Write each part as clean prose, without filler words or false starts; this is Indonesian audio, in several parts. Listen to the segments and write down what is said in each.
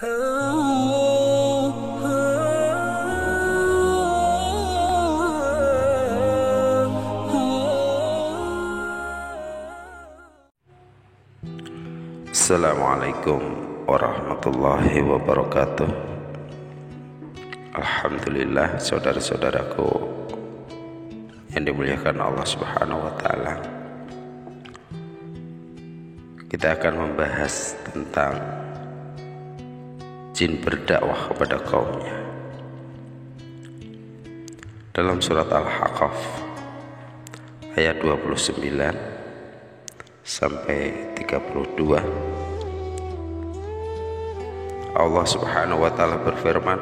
Assalamualaikum warahmatullahi wabarakatuh. Alhamdulillah, saudara-saudaraku yang dimuliakan Allah Subhanahu wa taala. Kita akan membahas tentang jin berdakwah kepada kaumnya. Dalam surat Al-Haqqaf ayat 29 sampai 32, Allah Subhanahu wa taala berfirman,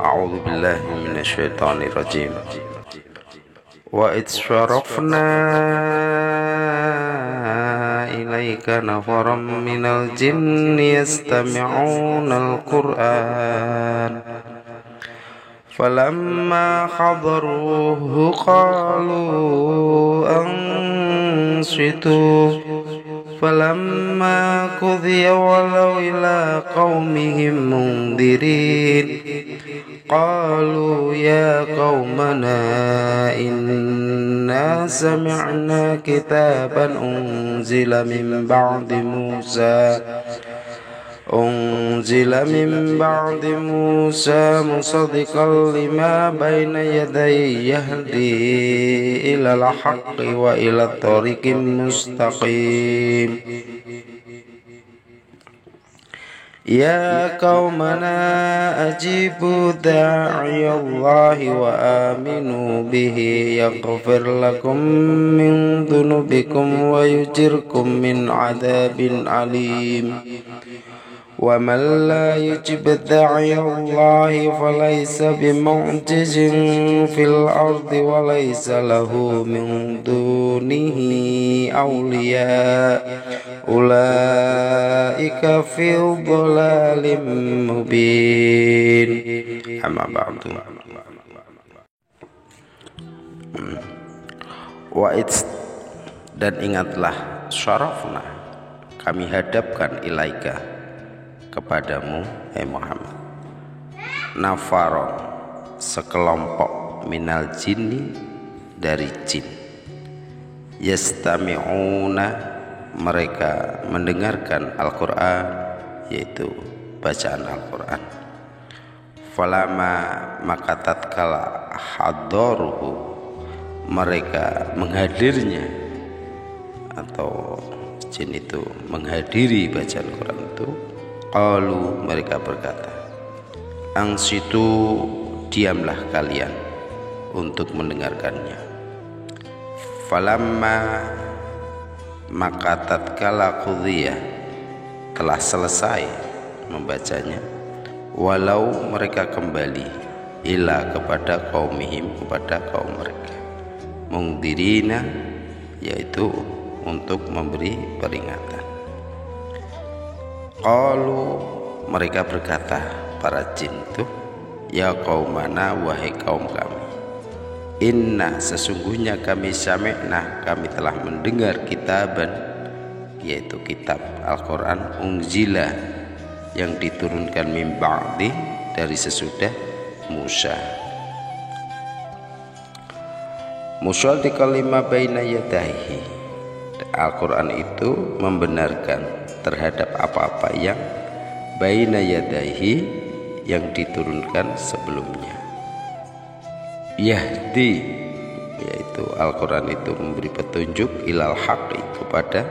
A'udzu billahi minasyaitonir rajim. Wa idsharafna ilaika nafaram minal jinni yastami'unal Qur'an falamma hadaruhu qalu ansitu falamma qudhiya walau ila qaumihim mundirin qalu ya qaumana inna sami'na kitaban unzila min ba'di Musa musaddiqan lima baina yadayhi yahdi ilal haqqi wa ila tariqin mustaqim. Ya qaumana ajibu da'iyallahi wa aminu bihi yaghfir lakum min dhunubikum wa yujirkum min adabin alim. Wa man la yujib da'iyallahi falaysa bimu'jizin fil ardi wa laysa lahu min dunihi awliya ulaika fi dhalalin mubin. Amma ba'du. Dan ingatlah, syarafna, kami hadapkan ilaika, kepadamu Muhammad, nafaron, sekelompok, minal jinni, dari jin, yastami'una, mereka mendengarkan Al-Quran, yaitu bacaan Al-Quran. Falama, maka tatkala hadaruhu, mereka menghadirnya, atau jin itu menghadiri bacaan Quran itu, qalu, mereka berkata, angsitu, diamlah kalian untuk mendengarkannya. Falamma, maka tatkala qudhiya, telah selesai membacanya, walau mereka kembali ila, kepada qaumihim, kepada kaum mereka, mungdirina, yaitu untuk memberi peringatan. Qalu, mereka berkata, para jin itu, ya qaumana, wahai kaum kami, inna, sesungguhnya kami sami'na, kami telah mendengar kitaban, yaitu kitab Al-Quran, unzila, yang diturunkan min ba'di, dari sesudah Musa, musaddiqan lima baina yadayhi. Al-Quran itu membenarkan terhadap apa-apa yang baina yadaihi, yang diturunkan sebelumnya. Yahdi, yaitu Al-Quran itu memberi petunjuk, ilal haqqi, kepada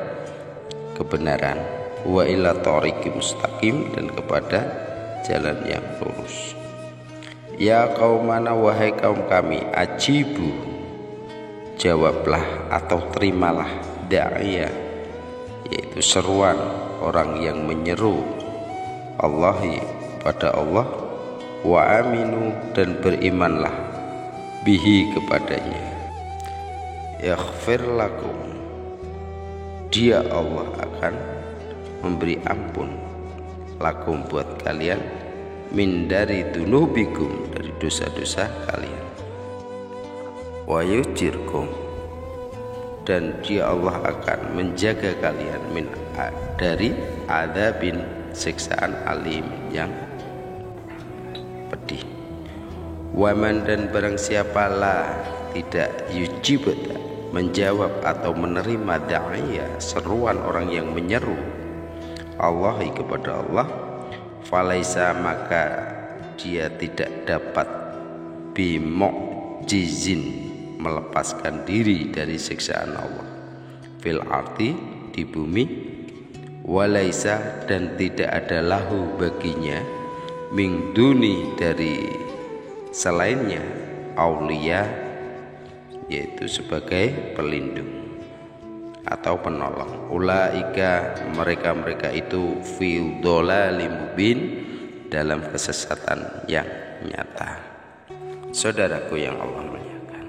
kebenaran, wa ila tariqi mustaqim, dan kepada jalan yang lurus. Ya qaumana, wahai kaum kami, ajibu, jawablah atau terimalah, da'iya, yaitu seruan orang yang menyeru Allahi, pada Allah, wa aminu, dan berimanlah, bihi, kepadanya, yaghfir lakum, dia Allah akan memberi ampun, lakum, buat kalian, min, dari dunubikum, dari dosa-dosa kalian, wa yujirkum, dan dia Allah akan menjaga kalian, min, dari adabin siksaan alim yang pedih. Waman dan barang siapalah tidak yujib menjawab atau menerima da'iyah seruan orang yang menyeru Allah kepada Allah, falaisa maka dia tidak dapat bimu'jizin melepaskan diri dari siksaan Allah fil arti di bumi, walaisa dan tidak ada lahu baginya min duni dari selainnya aulia yaitu sebagai pelindung atau penolong. Ulaika mereka itu fi dhalalim mubin dalam kesesatan yang nyata. Saudaraku yang Allah muliakan,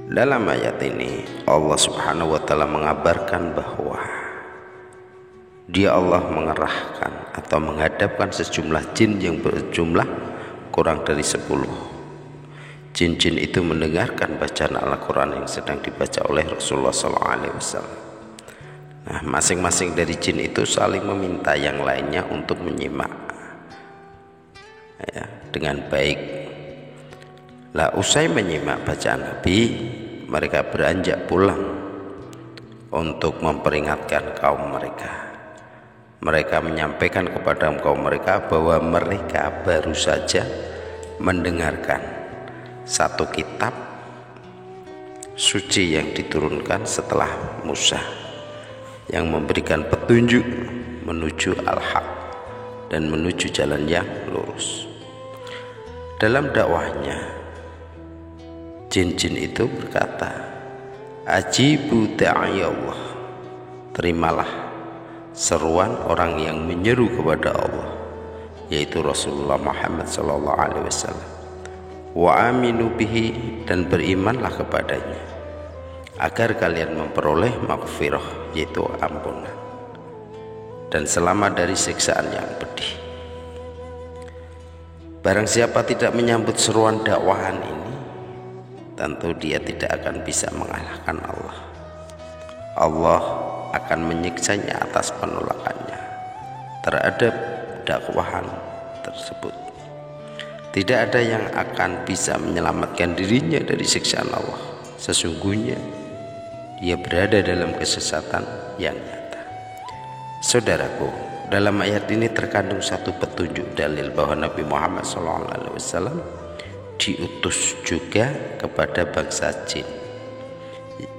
dalam ayat ini Allah Subhanahu wa taala mengabarkan bahwa Dia Allah mengerahkan atau menghadapkan sejumlah jin yang berjumlah kurang dari 10. Jin-jin itu mendengarkan bacaan Al-Quran yang sedang dibaca oleh Rasulullah SAW. Nah, masing-masing dari jin itu saling meminta yang lainnya untuk menyimak ya, dengan baik. Lah, usai menyimak bacaan Nabi, mereka beranjak pulang untuk memperingatkan kaum mereka. Mereka menyampaikan kepada kaum mereka bahwa mereka baru saja mendengarkan satu kitab suci yang diturunkan setelah Musa, yang memberikan petunjuk menuju al-haq dan menuju jalan yang lurus. Dalam dakwahnya, jin-jin itu berkata, ajibu da'i Allah, terimalah seruan orang yang menyeru kepada Allah, yaitu Rasulullah Muhammad SAW. Wa aminu bihi, dan berimanlah kepadanya agar kalian memperoleh maghfirah, yaitu ampunan, dan selamat dari siksaan yang pedih. Barang siapa tidak menyambut seruan dakwahan ini, tentu dia tidak akan bisa mengalahkan Allah. Allah akan menyiksanya atas penolakannya terhadap dakwahan tersebut. Tidak ada yang akan bisa menyelamatkan dirinya dari siksaan Allah. Sesungguhnya ia berada dalam kesesatan yang nyata. Saudaraku, dalam ayat ini terkandung satu petunjuk dalil bahwa Nabi Muhammad SAW diutus juga kepada bangsa jin.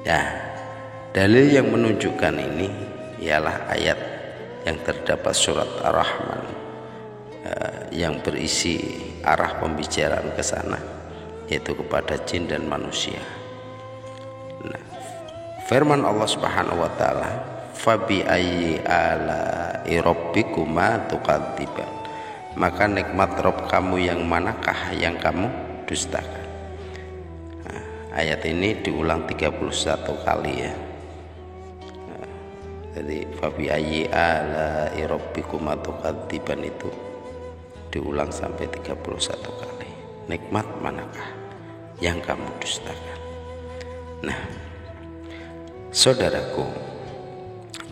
Ya, dalil yang menunjukkan ini ialah ayat yang terdapat surat Ar-Rahman yang berisi arah pembicaraan ke sana, yaitu kepada jin dan manusia. Nah, firman Allah Subhanahu wa taala, fabi ayyi ala'i rabbikuma tukadziban, maka nikmat Rabb kamu yang manakah yang kamu dustakan. Nah, ayat ini diulang 31 kali ya. Jadi fabi ayyi ala'i rabbikuma tukadziban itu diulang sampai 31 kali. Nikmat manakah yang kamu dustakan? Nah, saudaraku,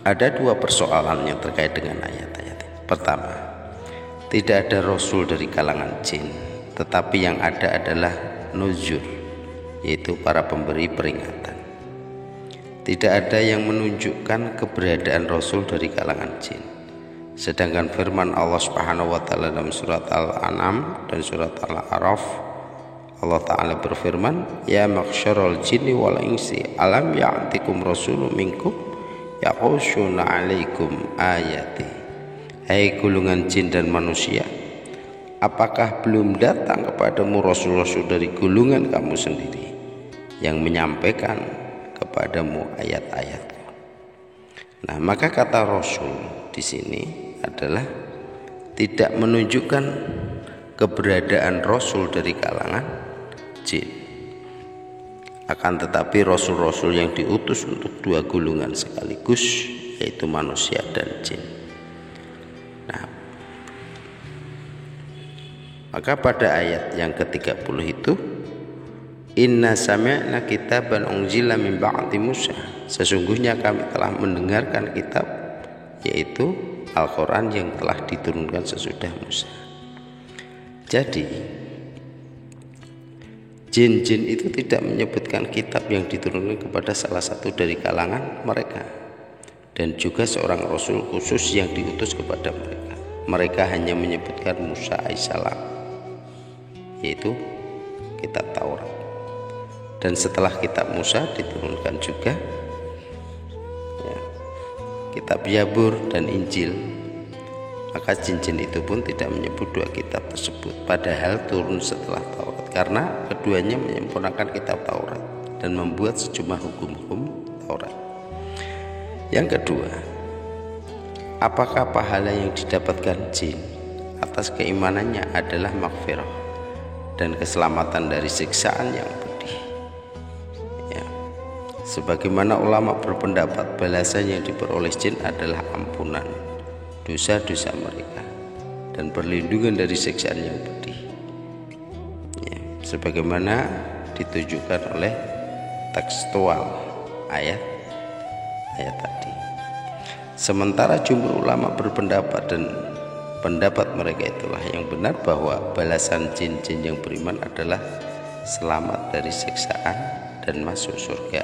ada dua persoalan yang terkait dengan ayat-ayat ini. Pertama, tidak ada rasul dari kalangan jin, tetapi yang ada adalah nuzur, yaitu para pemberi peringatan. Tidak ada yang menunjukkan keberadaan rasul dari kalangan jin. Sedangkan firman Allah Subhanahu wa taala dalam surat Al-An'am dan surat Al-A'raf, Allah taala berfirman, ya maghsyaral jinni wal insi alam ya'tikum rasulun minkum yaqushuna 'alaikum ayati. Hai golongan jin dan manusia, apakah belum datang kepadamu rasul-rasul dari golongan kamu sendiri yang menyampaikan kepadamu ayat-ayatku. Nah, maka kata rasul di sini adalah tidak menunjukkan keberadaan rasul dari kalangan jin. Akan tetapi rasul-rasul yang diutus untuk dua golongan sekaligus, yaitu manusia dan jin. Nah, maka pada ayat yang ke-30 itu, inna sami'na kitaban unzila min ba'di Musa, sesungguhnya kami telah mendengarkan kitab yaitu Al-Quran yang telah diturunkan sesudah Musa. Jadi jin-jin itu tidak menyebutkan kitab yang diturunkan kepada salah satu dari kalangan mereka, dan juga seorang rasul khusus yang diutus kepada mereka. Mereka hanya menyebutkan Musa alaihissalam, yaitu kitab Taurat. Dan setelah kitab Musa diturunkan juga ya, kitab Zabur dan Injil. Maka jin-jin itu pun tidak menyebut dua kitab tersebut, padahal turun setelah Taurat, karena keduanya menyempurnakan kitab Taurat dan membuat sejumlah hukum-hukum Taurat. Yang kedua, apakah pahala yang didapatkan jin atas keimanannya adalah maghfirah dan keselamatan dari siksaan yang pedih? Ya. Sebagaimana ulama berpendapat balasan yang diperoleh jin adalah ampunan dosa-dosa mereka dan perlindungan dari siksaan yang pedih. Ya. Sebagaimana ditujukan oleh tekstual ayat tadi. Sementara jumhur ulama berpendapat, dan pendapat mereka itulah yang benar, bahwa balasan jin-jin yang beriman adalah selamat dari siksaan dan masuk surga.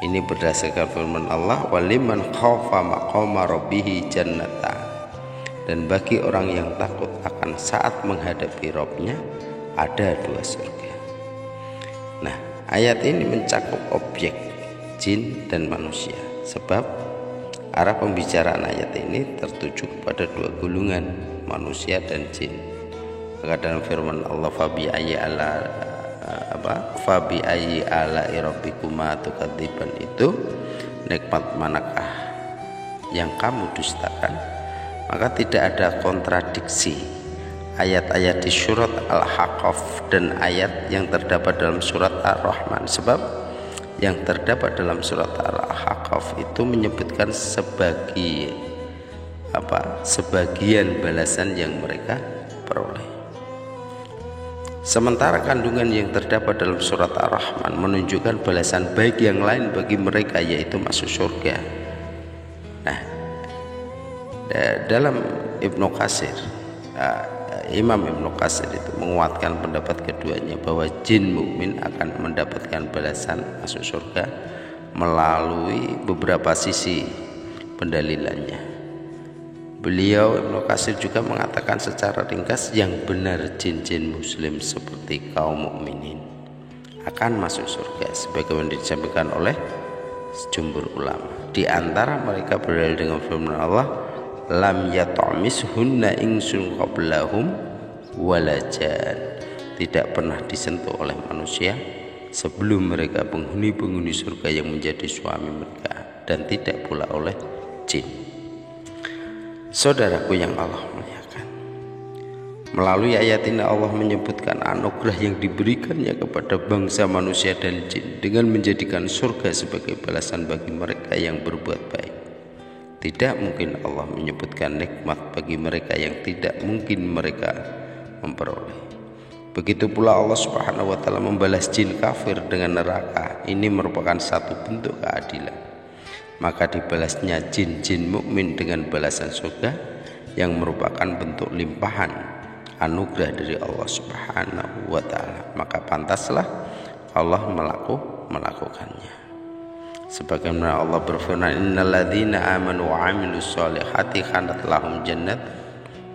Ini berdasarkan firman Allah, waliman khaufa maqama rabbih jannatan, dan bagi orang yang takut akan saat menghadapi Rabb-nya ada dua surga. Nah, ayat ini mencakup objek jin dan manusia, sebab arah pembicaraan ayat ini tertuju kepada dua golongan, manusia dan jin. Maka dalam firman Allah, fabi ayyi ala'i rabbikuma tukadziban, itu nikmat manakah yang kamu dustakan? Maka tidak ada kontradiksi ayat-ayat di surat Al-Haqqaf dan ayat yang terdapat dalam surat Ar-Rahman, sebab yang terdapat dalam surat Al-Haqqaf itu menyebutkan sebagian balasan yang mereka peroleh. Sementara kandungan yang terdapat dalam surat Ar-Rahman menunjukkan balasan baik yang lain bagi mereka, yaitu masuk surga. Nah, dalam Ibnu Katsir, Imam Ibnu Katsir itu menguatkan pendapat keduanya, bahwa jin mukmin akan mendapatkan balasan masuk surga melalui beberapa sisi pendalilannya. Beliau Ibnu Katsir juga mengatakan secara ringkas, yang benar jin-jin muslim seperti kaum mukminin akan masuk surga, sebagaimana disampaikan oleh jumhur ulama. Di antara mereka berdalil dengan firman Allah, lam yat'amishunna insun qablahum wala jan, tidak pernah disentuh oleh manusia sebelum mereka penghuni-penghuni surga yang menjadi suami mereka, dan tidak pula oleh jin. Saudaraku yang Allah muliakan, melalui ayat ini Allah menyebutkan anugerah yang diberikannya kepada bangsa manusia dan jin dengan menjadikan surga sebagai balasan bagi mereka yang berbuat baik. Tidak mungkin Allah menyebutkan nikmat bagi mereka yang tidak mungkin mereka memperoleh. Begitu pula Allah Subhanahu wa taala membalas jin kafir dengan neraka. Ini merupakan satu bentuk keadilan. Maka dibalasnya jin-jin mukmin dengan balasan surga yang merupakan bentuk limpahan anugerah dari Allah Subhanahu wa taala. Maka pantaslah Allah melakukannya. Sebagaimana Allah berfirman, innalladzina amanu wa 'amilus solihati kanat lahum jannat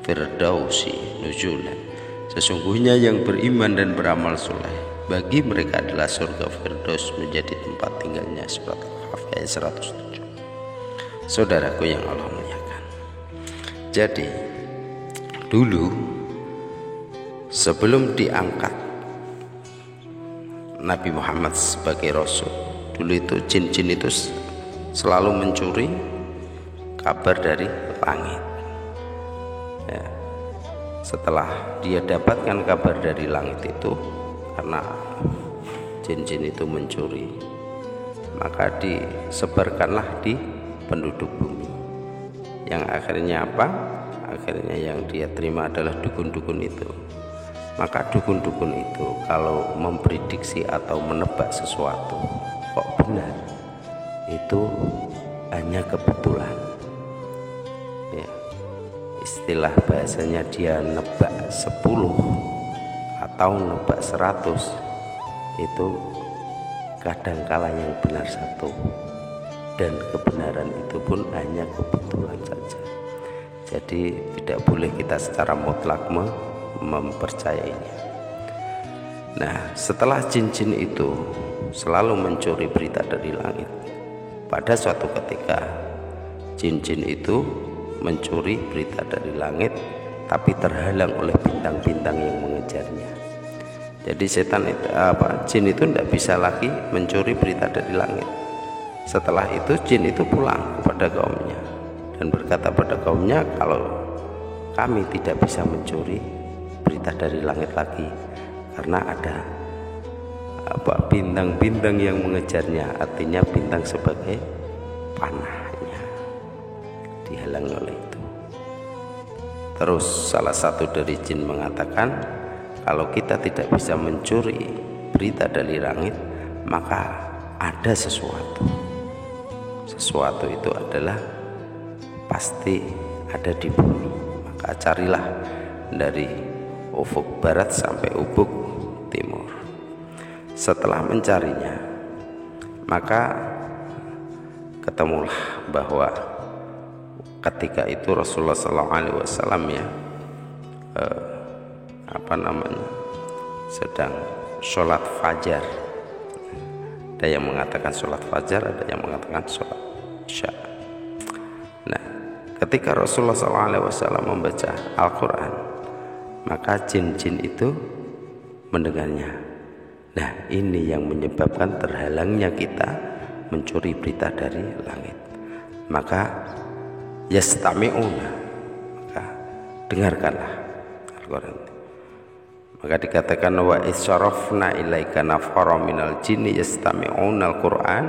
firdausi nuzulan. Sesungguhnya yang beriman dan beramal soleh, bagi mereka adalah surga Firdaus menjadi tempat tinggalnya. Surat Al-Kahf ayat 107. Saudaraku yang Allah muliakan, jadi dulu sebelum diangkat Nabi Muhammad sebagai Rasul, dulu itu jin-jin itu selalu mencuri kabar dari langit. Ya. Setelah dia dapatkan kabar dari langit itu, karena jin-jin itu mencuri, maka disebarkanlah di penduduk bumi. Yang akhirnya apa? Akhirnya yang dia terima adalah dukun-dukun itu. Maka dukun-dukun itu kalau memprediksi atau menebak sesuatu kok benar, itu hanya kebetulan. istilah bahasanya dia nebak 10 atau nebak 100, itu kadangkala yang benar satu, dan kebenaran itu pun hanya kebetulan saja. Jadi tidak boleh kita secara mutlak mempercayainya. Nah, setelah jin-jin itu selalu mencuri berita dari langit, pada suatu ketika jin-jin itu mencuri berita dari langit, tapi terhalang oleh bintang-bintang yang mengejarnya. Jadi jin itu tidak bisa lagi mencuri berita dari langit. Setelah itu jin itu pulang kepada kaumnya dan berkata pada kaumnya, kalau kami tidak bisa mencuri berita dari langit lagi karena ada bintang-bintang yang mengejarnya. Artinya bintang sebagai panahnya, dihalangi oleh itu. Terus salah satu dari jin mengatakan, kalau kita tidak bisa mencuri berita dari langit, maka ada sesuatu itu adalah pasti ada di bumi. Maka carilah dari ufuk barat sampai ufuk timur. Setelah mencarinya, maka ketemulah bahwa ketika itu Rasulullah SAW sedang sholat fajar. Ada yang mengatakan sholat fajar, ada yang mengatakan sholat isya. Nah, ketika Rasulullah SAW membaca Al-Quran, maka jin-jin itu mendengarnya. Nah, ini yang menyebabkan terhalangnya kita mencuri berita dari langit. Maka yastami'una, maka dengarkanlah Al-Quran. Maka dikatakan wa isyarafna ilaika nafara minal jinni yastami'una al-Qur'an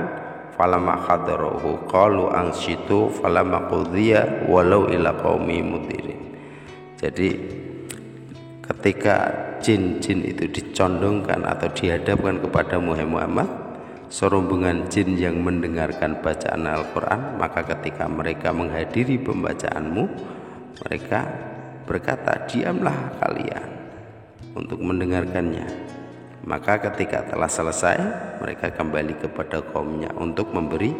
falamma hadaruhu qalu anshitu falamma qudhiya walau ila qaumi mudhirin. Jadi ketika jin-jin itu dicondongkan atau dihadapkan kepada Muhammad, serombongan jin yang mendengarkan bacaan Al-Quran, maka ketika mereka menghadiri pembacaanmu, mereka berkata, diamlah kalian untuk mendengarkannya. Maka ketika telah selesai, mereka kembali kepada kaumnya untuk memberi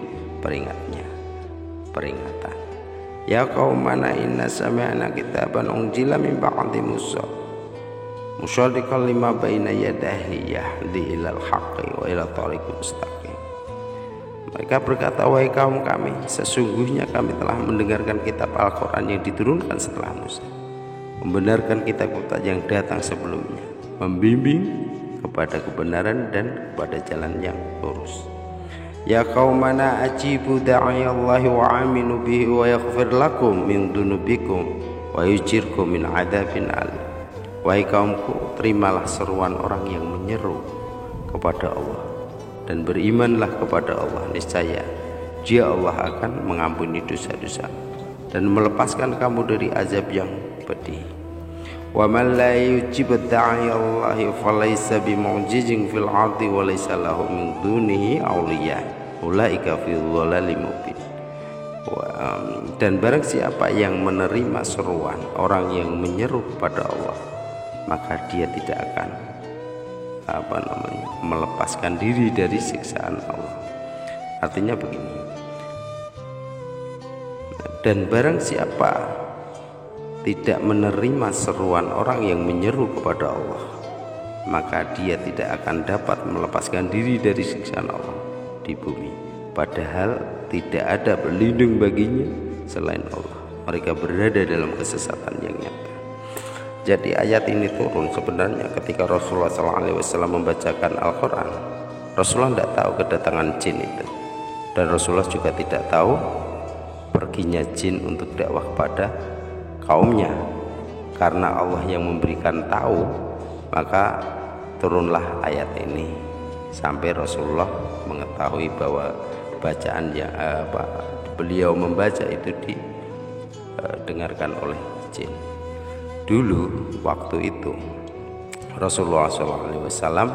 peringatan. Ya qaumana inna sami'na kitaban unzila min ba'di Musa musyaddiqan lima baina yadayhi yahdi ilal haqqi wa ila thariqin mustaqim. Mereka berkata, wahai kaum kami, sesungguhnya kami telah mendengarkan kitab Al-Quran yang diturunkan setelah Musa, membenarkan kitab-kitab yang datang sebelumnya, membimbing kepada kebenaran dan kepada jalan yang lurus. Ya qaumana ajibu da'iyallahi wa aminu bihi wa yaghfir lakum min dunubikum wa yujirkum min adabin alim. Wahai kaumku, terimalah seruan orang yang menyeru kepada Allah dan berimanlah kepada Allah, niscaya Dia Allah akan mengampuni dosa-dosa dan melepaskan kamu dari azab yang pedih. Wa man la yujib da'iyallahi falaysa bimu'jizin fil ardi wa laysa lahu min dunihi awliya ulaika fi dhalalin mubin. Dan barang siapa yang menerima seruan orang yang menyeru kepada Allah, maka dia tidak akan melepaskan diri dari siksaan Allah. Artinya begini, dan barang siapa tidak menerima seruan orang yang menyeru kepada Allah, maka dia tidak akan dapat melepaskan diri dari siksaan Allah di bumi, padahal tidak ada pelindung baginya selain Allah. Mereka berada dalam kesesatan yang nyata. Jadi ayat ini turun sebenarnya ketika Rasulullah SAW membacakan Al-Quran. Rasulullah tidak tahu kedatangan jin itu, dan Rasulullah juga tidak tahu perginya jin untuk dakwah kepada kaumnya. Karena Allah yang memberikan tahu, maka turunlah ayat ini sampai Rasulullah mengetahui bahwa bacaan yang beliau membaca itu didengarkan oleh jin. Dulu waktu itu Rasulullah SAW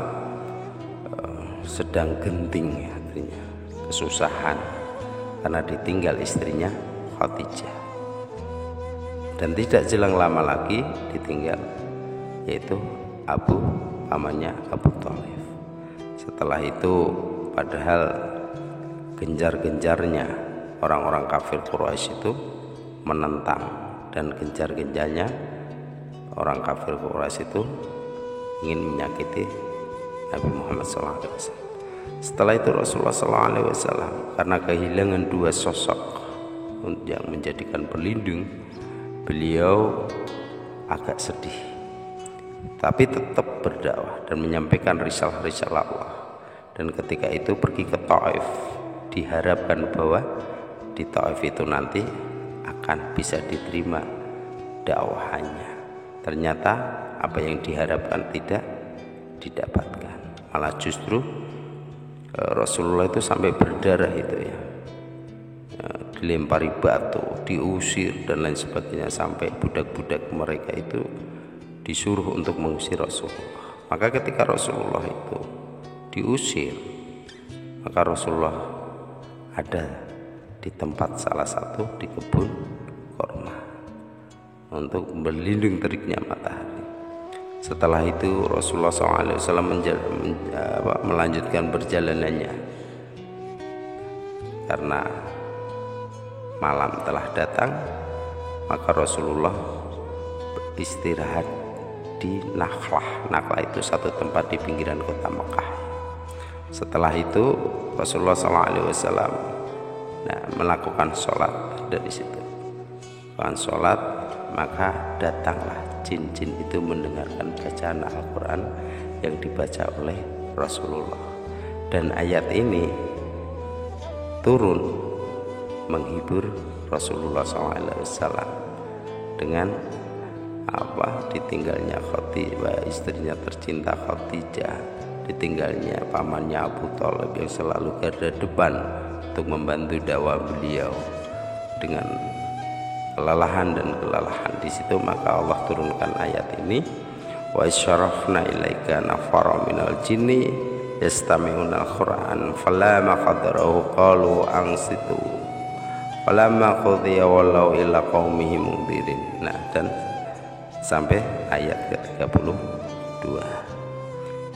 sedang genting, artinya kesusahan karena ditinggal istrinya Khadijah. Dan tidak jelang lama lagi ditinggal, yaitu pamannya Abu Thalib. Setelah itu, padahal genjar-genjarnya orang-orang kafir Quraisy itu menentang, dan genjar-genjarnya orang kafir Quraisy itu ingin menyakiti Nabi Muhammad SAW. Setelah itu Rasulullah SAW karena kehilangan dua sosok yang menjadikan pelindung, beliau agak sedih, tapi tetap berdakwah dan menyampaikan risalah-risalah Allah. Dan ketika itu pergi ke Taif, diharapkan bahwa di Taif itu nanti akan bisa diterima dakwahannya. Ternyata apa yang diharapkan tidak didapatkan, malah justru Rasulullah itu sampai berdarah itu ya, dilempari batu, diusir dan lain sebagainya, sampai budak-budak mereka itu disuruh untuk mengusir Rasulullah. Maka ketika Rasulullah itu diusir, maka Rasulullah ada di tempat salah satu di kebun kurma untuk berlindung teriknya matahari. Setelah itu Rasulullah SAW melanjutkan perjalanannya karena malam telah datang. Maka Rasulullah istirahat di Nakhlah. Nakhlah itu satu tempat di pinggiran kota Mekah. Setelah itu Rasulullah SAW melakukan sholat dari situ. Melakukan sholat, maka datanglah jin-jin itu mendengarkan bacaan Al-Quran yang dibaca oleh Rasulullah. Dan ayat ini turun menghibur Rasulullah SAW dengan ditinggalnya Khadijah, istrinya tercinta Khadijah, ditinggalnya pamannya Abu Thalib yang selalu garda depan untuk membantu dakwah beliau dengan kelelahan dan kelelahan di situ. Maka Allah turunkan ayat ini, wa isyarafna ilaika nafara minal jinni yastami'una al-Qur'an falamma qadarahu qalu ansitu falamma qudiya wallau ila qaumihim mundirin. Nah, dan sampai ayat ke-32.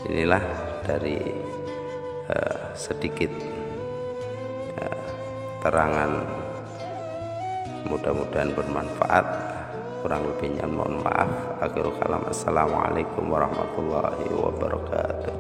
Inilah dari sedikit terangan, mudah-mudahan bermanfaat. Kurang lebihnya mohon maaf. Akhirul kalam, assalamualaikum warahmatullahi wabarakatuh.